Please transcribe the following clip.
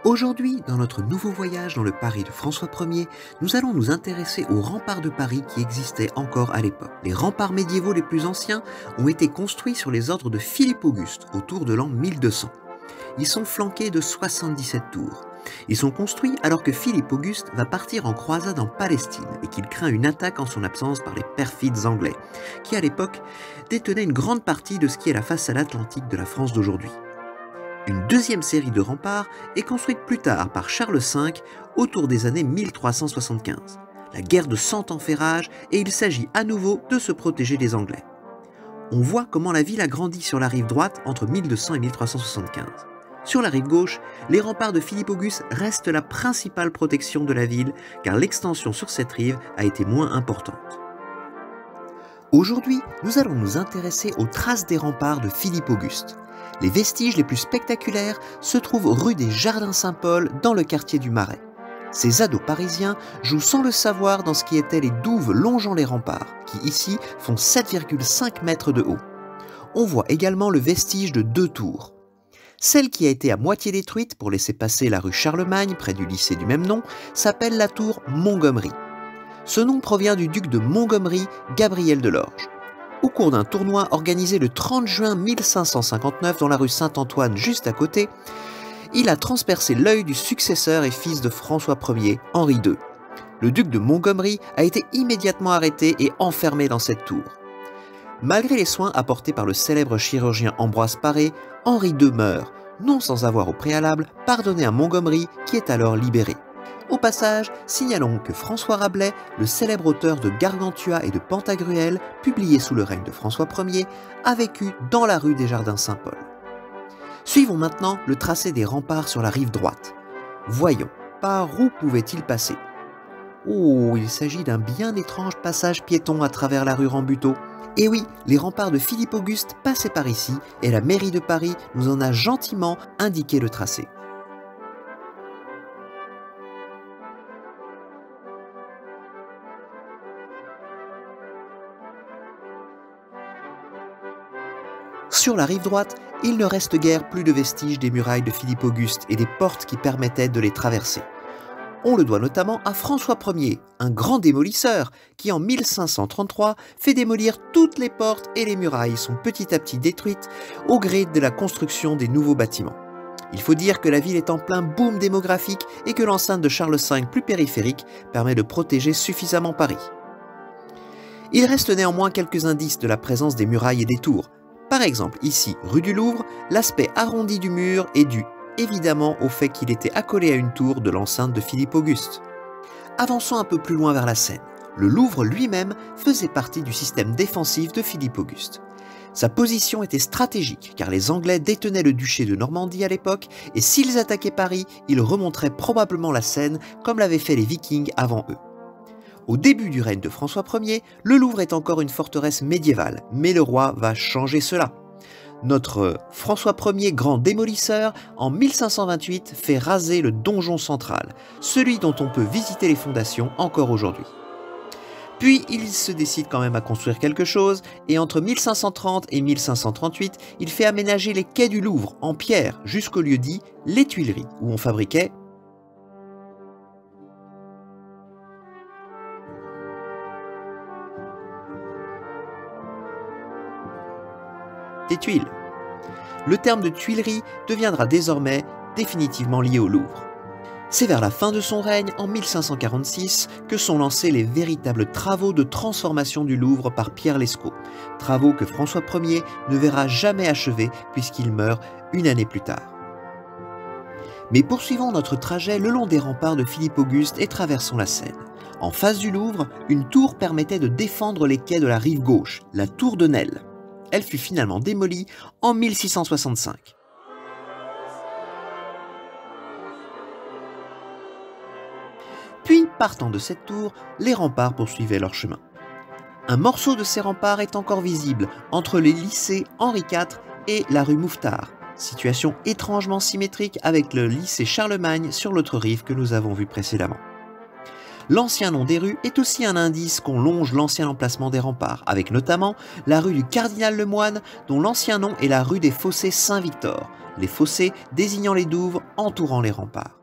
Aujourd'hui, dans notre nouveau voyage dans le Paris de François Ier, nous allons nous intéresser aux remparts de Paris qui existaient encore à l'époque. Les remparts médiévaux les plus anciens ont été construits sur les ordres de Philippe Auguste autour de l'an 1200. Ils sont flanqués de 77 tours. Ils sont construits alors que Philippe Auguste va partir en croisade en Palestine et qu'il craint une attaque en son absence par les perfides Anglais, qui à l'époque détenaient une grande partie de ce qui est la façade atlantique de la France d'aujourd'hui. Une deuxième série de remparts est construite plus tard par Charles V autour des années 1375. La guerre de Cent Ans fait rage et il s'agit à nouveau de se protéger des Anglais. On voit comment la ville a grandi sur la rive droite entre 1200 et 1375. Sur la rive gauche, les remparts de Philippe Auguste restent la principale protection de la ville car l'extension sur cette rive a été moins importante. Aujourd'hui, nous allons nous intéresser aux traces des remparts de Philippe Auguste. Les vestiges les plus spectaculaires se trouvent rue des Jardins Saint-Paul dans le quartier du Marais. Ces ados parisiens jouent sans le savoir dans ce qui étaient les douves longeant les remparts, qui ici font 7,5 mètres de haut. On voit également le vestige de deux tours. Celle qui a été à moitié détruite pour laisser passer la rue Charlemagne près du lycée du même nom s'appelle la tour Montgomery. Ce nom provient du duc de Montgomery, Gabriel de Lorge. Au cours d'un tournoi organisé le 30 juin 1559 dans la rue Saint-Antoine juste à côté, il a transpercé l'œil du successeur et fils de François Ier, Henri II. Le duc de Montgomery a été immédiatement arrêté et enfermé dans cette tour. Malgré les soins apportés par le célèbre chirurgien Ambroise Paré, Henri II meurt, non sans avoir au préalable pardonné à Montgomery qui est alors libéré. Au passage, signalons que François Rabelais, le célèbre auteur de Gargantua et de Pantagruel, publié sous le règne de François Ier, a vécu dans la rue des Jardins Saint-Paul. Suivons maintenant le tracé des remparts sur la rive droite. Voyons, par où pouvait-il passer? Oh, il s'agit d'un bien étrange passage piéton à travers la rue Rambuteau. Et oui, les remparts de Philippe Auguste passaient par ici et la mairie de Paris nous en a gentiment indiqué le tracé. Sur la rive droite, il ne reste guère plus de vestiges des murailles de Philippe Auguste et des portes qui permettaient de les traverser. On le doit notamment à François Ier, un grand démolisseur, qui en 1533 fait démolir toutes les portes et les murailles sont petit à petit détruites au gré de la construction des nouveaux bâtiments. Il faut dire que la ville est en plein boom démographique et que l'enceinte de Charles V plus périphérique permet de protéger suffisamment Paris. Il reste néanmoins quelques indices de la présence des murailles et des tours. Par exemple, ici, rue du Louvre, l'aspect arrondi du mur est dû évidemment au fait qu'il était accolé à une tour de l'enceinte de Philippe Auguste. Avançons un peu plus loin vers la Seine. Le Louvre lui-même faisait partie du système défensif de Philippe Auguste. Sa position était stratégique car les Anglais détenaient le duché de Normandie à l'époque et s'ils attaquaient Paris, ils remonteraient probablement la Seine comme l'avaient fait les Vikings avant eux. Au début du règne de François Ier, le Louvre est encore une forteresse médiévale, mais le roi va changer cela. Notre François Ier, grand démolisseur, en 1528 fait raser le donjon central, celui dont on peut visiter les fondations encore aujourd'hui. Puis il se décide quand même à construire quelque chose, et entre 1530 et 1538, il fait aménager les quais du Louvre en pierre jusqu'au lieu dit les Tuileries, où on fabriquait des tuiles. Le terme de Tuileries deviendra désormais définitivement lié au Louvre. C'est vers la fin de son règne, en 1546, que sont lancés les véritables travaux de transformation du Louvre par Pierre Lescot, travaux que François Ier ne verra jamais achevés puisqu'il meurt une année plus tard. Mais poursuivons notre trajet le long des remparts de Philippe Auguste et traversons la Seine. En face du Louvre, une tour permettait de défendre les quais de la rive gauche, la tour de Nesle. Elle fut finalement démolie en 1665. Puis, partant de cette tour, les remparts poursuivaient leur chemin. Un morceau de ces remparts est encore visible entre les lycées Henri IV et la rue Mouffetard, situation étrangement symétrique avec le lycée Charlemagne sur l'autre rive que nous avons vu précédemment. L'ancien nom des rues est aussi un indice qu'on longe l'ancien emplacement des remparts, avec notamment la rue du Cardinal Lemoine, dont l'ancien nom est la rue des Fossés Saint-Victor, les fossés désignant les douves entourant les remparts.